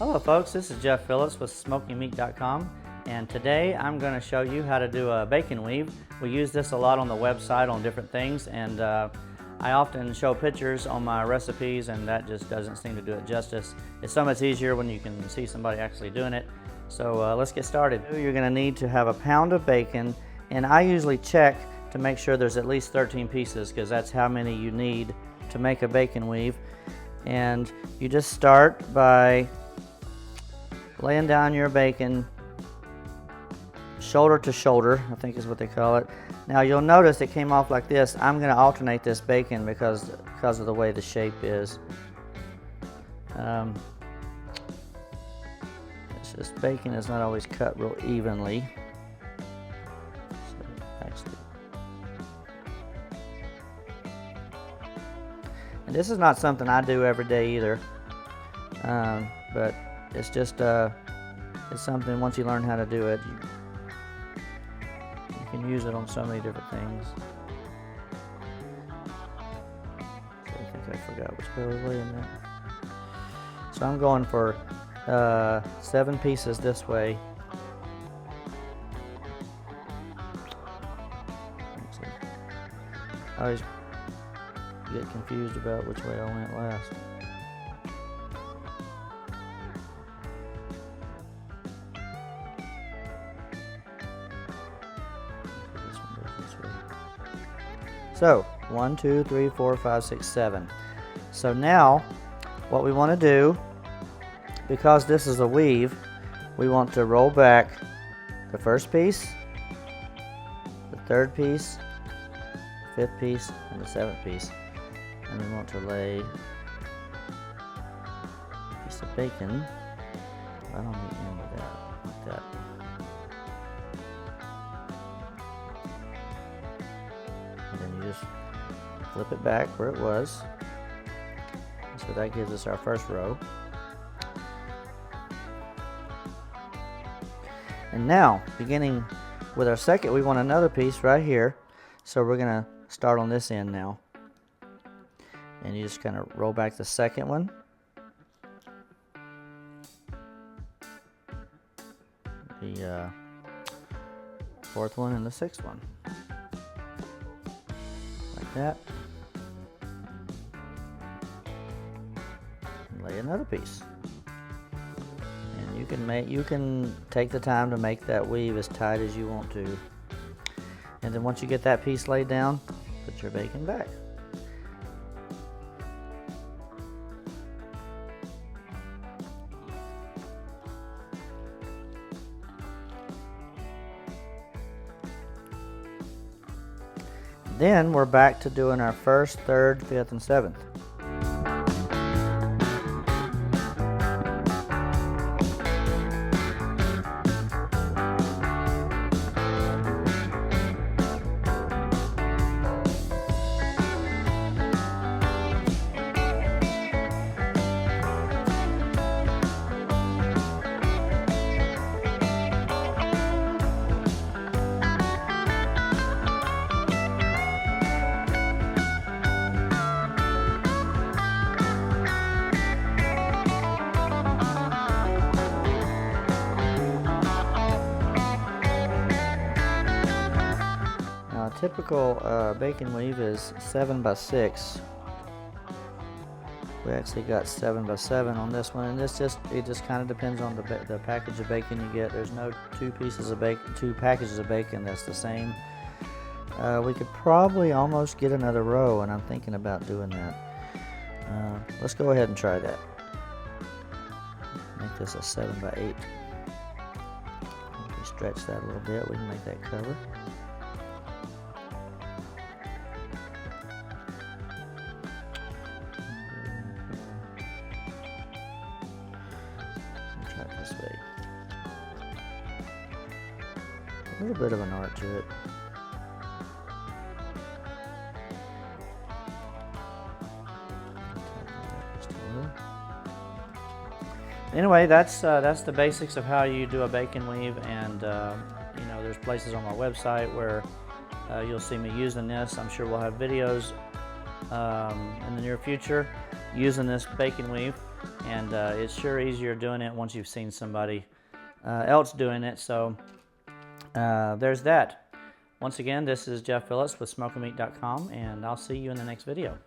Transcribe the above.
Hello folks, this is Jeff Phillips with SmokingMeat.com, and today I'm going to show you how to do a bacon weave. We use this a lot on the website on different things, and I often show pictures on my recipes, and that just doesn't seem to do it justice. It's so much easier when you can see somebody actually doing it. So let's get started. You're going to need to have a pound of bacon, and I usually check to make sure there's at least 13 pieces because that's how many you need to make a bacon weave. And you just start by laying down your bacon shoulder to shoulder, I think is what they call it. Now you'll notice it came off like this. I'm going to alternate this bacon because of the way the shape is. It's just bacon is not always cut real evenly. So actually, and this is not something I do every day either, but it's just it's something once you learn how to do it, you can use it on so many different things. So I think I forgot which way I was laying that. So I'm going for 7 pieces this way. I always get confused about which way I went last. So 1, 2, 3, 4, 5, 6, 7. So now what we want to do, because this is a weave, we want to roll back the first piece, the third piece, the 5th piece, and the 7th piece. And we want to lay a piece of bacon right on the end of that, like that. And then you just flip it back where it was. So that gives us our first row. And now, beginning with our second, we want another piece right here. So we're going to start on this end now. And you just kind of roll back the second one. The 4th one and the 6th one. Like that. And lay another piece. And you can take the time to make that weave as tight as you want to. And then once you get that piece laid down, put your bacon back. Then we're back to doing our 1st, 3rd, 5th, and 7th. Typical bacon weave is 7 by 6. We actually got 7 by 7 on this one, and it just kind of depends on the package of bacon you get. There's no two packages of bacon that's the same. We could probably almost get another row, and I'm thinking about doing that. Let's go ahead and try that. Make this a 7 by 8. If we stretch that a little bit, we can make that cover. This way. A little bit of an arc to it. Anyway, that's the basics of how you do a bacon weave, and you know, there's places on my website where you'll see me using this. I'm sure we'll have videos in the near future using this bacon weave. and it's sure easier doing it once you've seen somebody else doing it. So there's that. Once again, this is Jeff Phillips with SmokingMeat.com, and I'll see you in the next video.